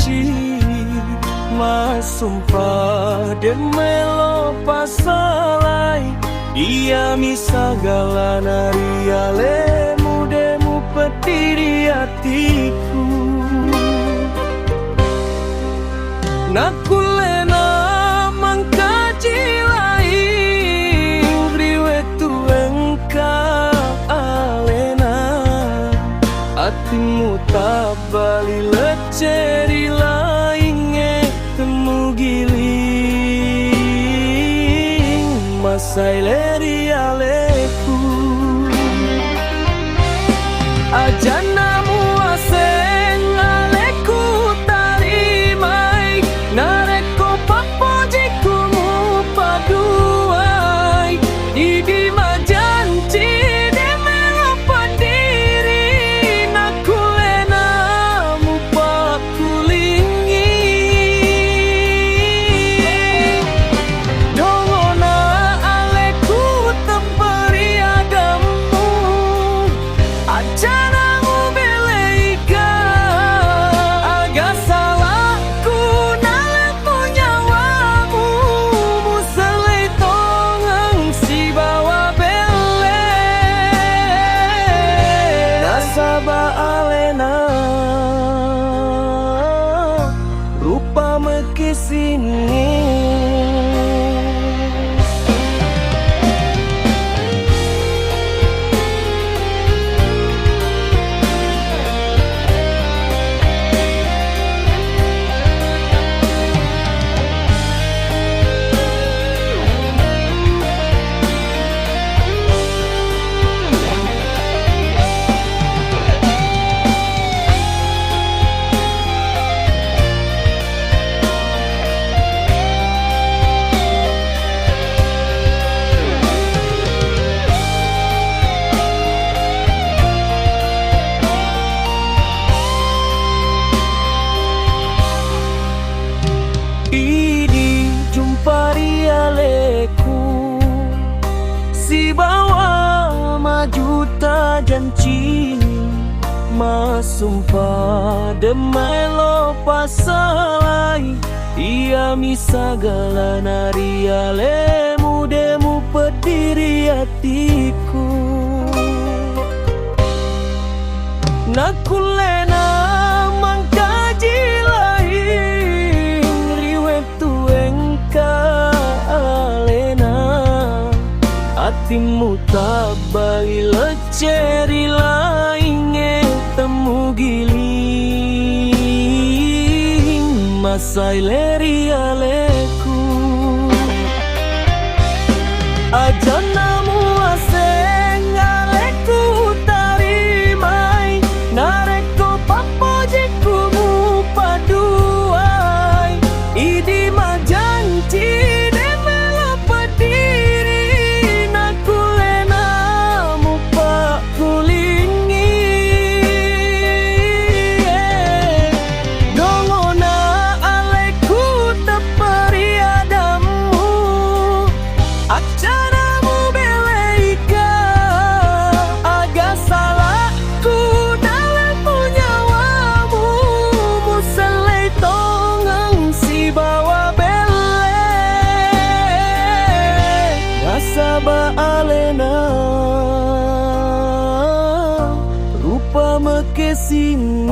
janji mas sumpah demelo pasalai dia misagala nari alemu demu pediri hatiku nakulena mangkaji lain riwetu engka alena hatimu tak bali leceri lainnya temu giling masai leri aleku ajanamu aseng aleku tarimai nareko papojiku mu paduai didi majanji demelo padiri nakulena mu pakulingi dongona aleku temperi adamu ajanamu beleika agak salahku nalepu nyawamu muselai tongang si bawa bele nasaba alena rupa mekisini Idi jumpari aleku si bawa majuta janji mas sumpah demelo pasalai ia misagala nari alemu demu pediri hatiku nakulena mangkaji lain riwetu engka alena hatimu tak bagi leceri lainnya temu giling masai leri aleku ajanamu aseng aleku tarimai nareko papojiku mu paduai idi majanji demelo pediri nakulena mu pakulingi dongona aleku teperi adamu ajanamu beleika agak salahku nalepu nyawamu muselai tongang si bawa bele nasaba alena rupa mekesini